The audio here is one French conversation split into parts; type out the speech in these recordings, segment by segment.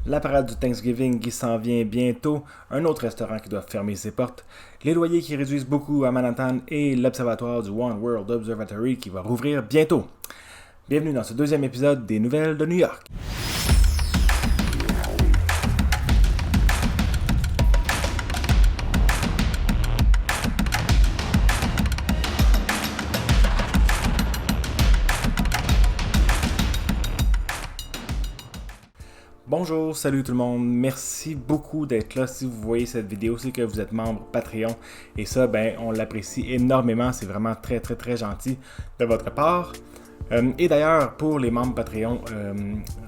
la parade du Thanksgiving qui s'en vient bientôt, un autre restaurant qui doit fermer ses portes, les loyers qui réduisent beaucoup à Manhattan et l'observatoire du One World Observatory qui va rouvrir bientôt. Bienvenue dans ce deuxième épisode des Nouvelles de New York. Bonjour, salut tout le monde, merci beaucoup d'être là. Si vous voyez cette vidéo, c'est que vous êtes membre Patreon et ça, on l'apprécie énormément, c'est vraiment très gentil de votre part. Et d'ailleurs, pour les membres Patreon,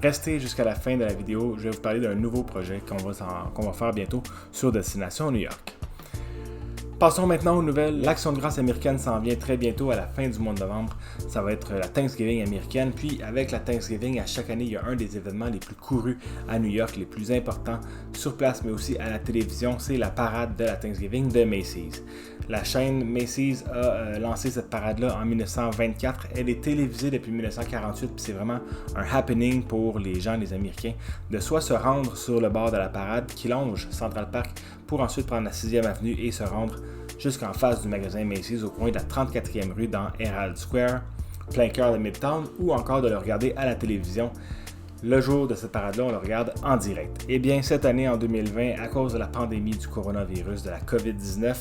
restez jusqu'à la fin de la vidéo, je vais vous parler d'un nouveau projet qu'on va faire bientôt sur Destination New York. Passons maintenant aux nouvelles. L'Action de grâce américaine s'en vient très bientôt à la fin du mois de novembre. Ça va être la Thanksgiving américaine. Puis avec la Thanksgiving, à chaque année, il y a un des événements les plus courus à New York, les plus importants sur place, mais aussi à la télévision. C'est la parade de la Thanksgiving de Macy's. La chaîne Macy's a lancé cette parade-là en 1924. Elle est télévisée depuis 1948. Puis c'est vraiment un happening pour les gens, les Américains, de soit se rendre sur le bord de la parade qui longe Central Park pour ensuite prendre la 6e avenue et se rendre jusqu'en face du magasin Macy's au coin de la 34e rue dans Herald Square, plein cœur de Midtown, ou encore de le regarder à la télévision. Le jour de cette parade-là, on le regarde en direct. Eh bien, cette année, en 2020, à cause de la pandémie du coronavirus, de la COVID-19,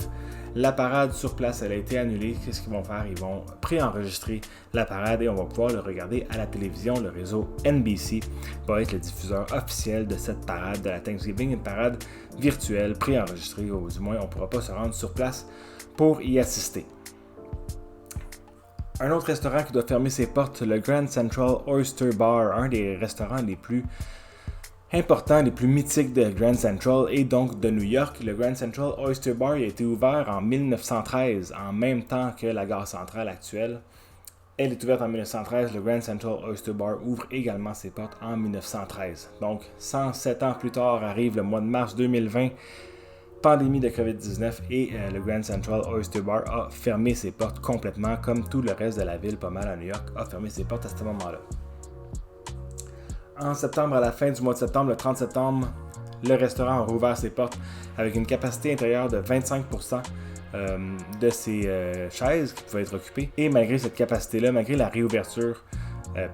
la parade sur place, elle a été annulée. Qu'est-ce qu'ils vont faire? Ils vont préenregistrer la parade et on va pouvoir le regarder à la télévision. Le réseau NBC va être le diffuseur officiel de cette parade de la Thanksgiving, une parade virtuelle, préenregistrée, ou du moins, on ne pourra pas se rendre sur place pour y assister. Un autre restaurant qui doit fermer ses portes, le Grand Central Oyster Bar, un des restaurants les plus importants, les plus mythiques de Grand Central et donc de New York. Le Grand Central Oyster Bar a été ouvert en 1913, en même temps que la gare centrale actuelle. Elle est ouverte en 1913, le Grand Central Oyster Bar ouvre également ses portes en 1913. Donc 107 ans plus tard arrive le mois de mars 2020, pandémie de COVID-19 et le Grand Central Oyster Bar a fermé ses portes complètement, comme tout le reste de la ville, pas mal à New York, a fermé ses portes à ce moment-là. En septembre, à la fin du mois de septembre, le 30 septembre, le restaurant a rouvert ses portes avec une capacité intérieure de 25% de ses chaises qui pouvaient être occupées. Et malgré cette capacité-là, malgré la réouverture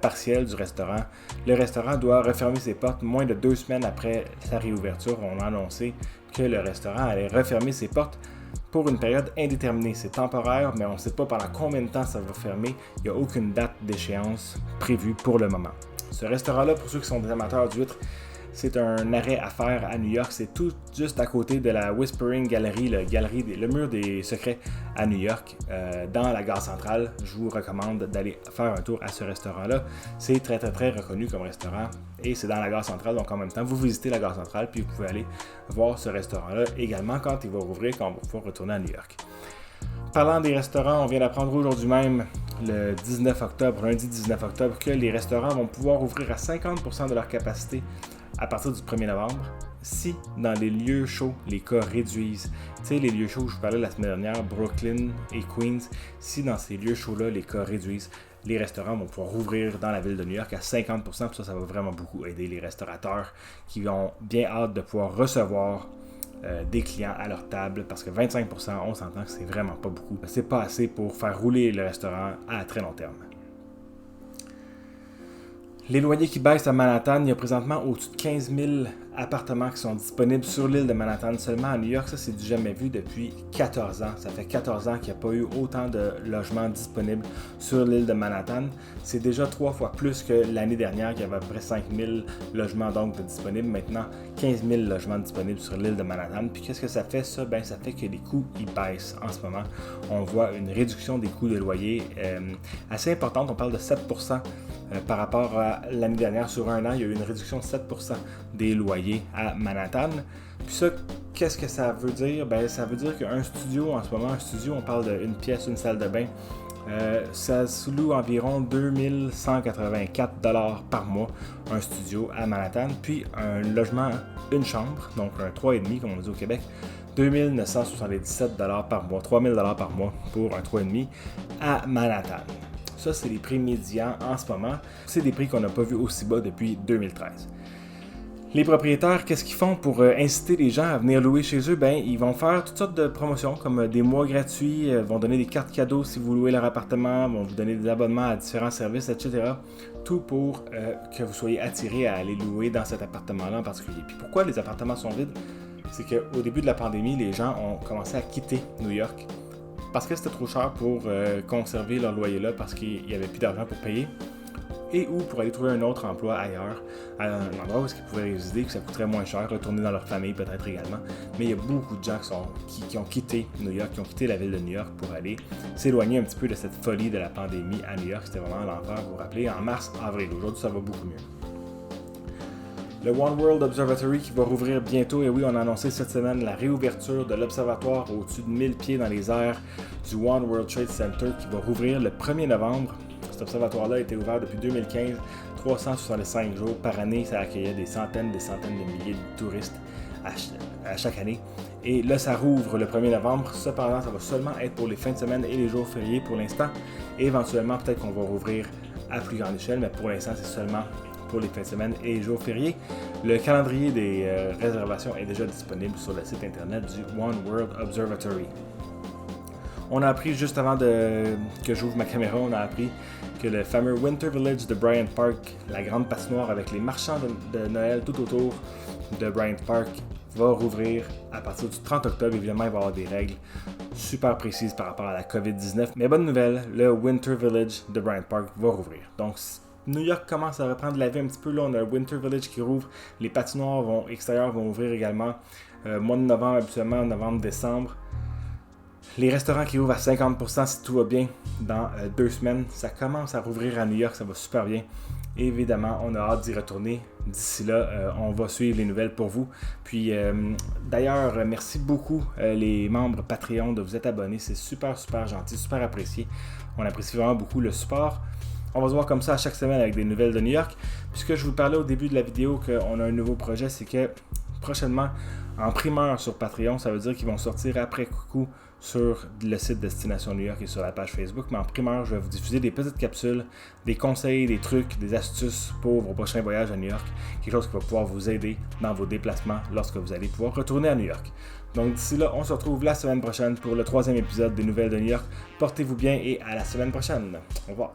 partielle du restaurant, le restaurant doit refermer ses portes moins de 2 semaines après sa réouverture. On a annoncé que le restaurant allait refermer ses portes pour une période indéterminée. C'est temporaire, mais on ne sait pas pendant combien de temps ça va fermer. Il n'y a aucune date d'échéance prévue pour le moment. Ce restaurant-là, pour ceux qui sont des amateurs d'huîtres, c'est un arrêt à faire à New York. C'est tout juste à côté de la Whispering Gallery, le mur des secrets à New York, dans la gare centrale. Je vous recommande d'aller faire un tour à ce restaurant-là. C'est très reconnu comme restaurant et c'est dans la gare centrale. Donc en même temps, vous visitez la gare centrale puis vous pouvez aller voir ce restaurant-là également quand il va rouvrir, quand on va pouvoir retourner à New York. Parlant des restaurants, on vient d'apprendre aujourd'hui même, le 19 octobre, lundi 19 octobre, que les restaurants vont pouvoir ouvrir à 50% de leur capacité à partir du 1er novembre, si dans les lieux chauds, les cas réduisent. Tu sais, les lieux chauds que je vous parlais la semaine dernière, Brooklyn et Queens, si dans ces lieux chauds-là, les cas réduisent, les restaurants vont pouvoir rouvrir dans la ville de New York à 50%, puis ça va vraiment beaucoup aider les restaurateurs qui ont bien hâte de pouvoir recevoir des clients à leur table, parce que 25%, on s'entend que c'est vraiment pas beaucoup. C'est pas assez pour faire rouler le restaurant à très long terme. Les loyers qui baissent à Manhattan, il y a présentement au-dessus de 15 000 appartements qui sont disponibles sur l'île de Manhattan seulement à New York. Ça, c'est du jamais vu depuis 14 ans. Ça fait 14 ans qu'il n'y a pas eu autant de logements disponibles sur l'île de Manhattan. C'est déjà 3 fois plus que l'année dernière, qui avait à peu près 5 000 logements donc disponibles. Maintenant, 15 000 logements disponibles sur l'île de Manhattan. Puis qu'est-ce que ça fait, ça? Ça fait que les coûts, ils baissent en ce moment. On voit une réduction des coûts de loyer assez importante. On parle de 7% par rapport à l'année dernière. Sur un an, il y a eu une réduction de 7% des loyers à Manhattan. Puis ça, qu'est-ce que ça veut dire? Ça veut dire qu'un studio, en ce moment, on parle d'une pièce, une salle de bain, ça se loue environ 2184$ par mois, un studio à Manhattan. Puis un logement, une chambre, donc un 3,5 comme on dit au Québec, 2977$ par mois, 3000$ par mois pour un 3,5 à Manhattan. Ça, c'est les prix médians en ce moment. C'est des prix qu'on n'a pas vus aussi bas depuis 2013. Les propriétaires, qu'est-ce qu'ils font pour inciter les gens à venir louer chez eux? Ben, ils vont faire toutes sortes de promotions, comme des mois gratuits, vont donner des cartes cadeaux si vous louez leur appartement, vont vous donner des abonnements à différents services, etc. Tout pour que vous soyez attirés à aller louer dans cet appartement-là en particulier. Puis pourquoi les appartements sont vides? C'est qu'au début de la pandémie, les gens ont commencé à quitter New York parce que c'était trop cher pour conserver leur loyer là, parce qu'il n'y avait plus d'argent pour payer. Et ou pour aller trouver un autre emploi ailleurs, à un endroit où ils pouvaient résider, que ça coûterait moins cher, retourner dans leur famille peut-être également. Mais il y a beaucoup de gens qui ont quitté New York, qui ont quitté la ville de New York pour aller s'éloigner un petit peu de cette folie de la pandémie à New York. C'était vraiment l'enfer, vous vous rappelez, en mars, avril. Aujourd'hui, ça va beaucoup mieux. Le One World Observatory qui va rouvrir bientôt, et oui, on a annoncé cette semaine la réouverture de l'observatoire au-dessus de 1000 pieds dans les airs du One World Trade Center qui va rouvrir le 1er novembre. Cet observatoire-là a été ouvert depuis 2015, 365 jours par année. Ça accueillait des centaines de milliers de touristes à chaque année. Et là, ça rouvre le 1er novembre. Cependant, ça va seulement être pour les fins de semaine et les jours fériés pour l'instant. Et éventuellement, peut-être qu'on va rouvrir à plus grande échelle, mais pour l'instant, c'est seulement pour les fins de semaine et les jours fériés. Le calendrier des réservations est déjà disponible sur le site internet du One World Observatory. On a appris juste avant que j'ouvre ma caméra, on a appris que le fameux Winter Village de Bryant Park, la grande patinoire avec les marchands de Noël tout autour de Bryant Park, va rouvrir à partir du 30 octobre. Évidemment, il va y avoir des règles super précises par rapport à la COVID-19. Mais bonne nouvelle, le Winter Village de Bryant Park va rouvrir. Donc, New York commence à reprendre la vie un petit peu. Là, on a le Winter Village qui rouvre. Les patinoires extérieures vont ouvrir également. Mois de novembre, habituellement, novembre-décembre. Les restaurants qui ouvrent à 50% si tout va bien dans 2 semaines. Ça commence à rouvrir à New York, ça va super bien. Évidemment, on a hâte d'y retourner. D'ici là, on va suivre les nouvelles pour vous. Puis d'ailleurs, merci beaucoup les membres Patreon de vous être abonnés. C'est super gentil, super apprécié. On apprécie vraiment beaucoup le support. On va se voir comme ça à chaque semaine avec des nouvelles de New York. Puisque je vous parlais au début de la vidéo qu'on a un nouveau projet, c'est que prochainement, en primeur sur Patreon, ça veut dire qu'ils vont sortir après coup sur le site Destination New York et sur la page Facebook. Mais en primeur, je vais vous diffuser des petites capsules, des conseils, des trucs, des astuces pour vos prochains voyages à New York. Quelque chose qui va pouvoir vous aider dans vos déplacements lorsque vous allez pouvoir retourner à New York. Donc d'ici là, on se retrouve la semaine prochaine pour le 3e épisode des Nouvelles de New York. Portez-vous bien et à la semaine prochaine. Au revoir.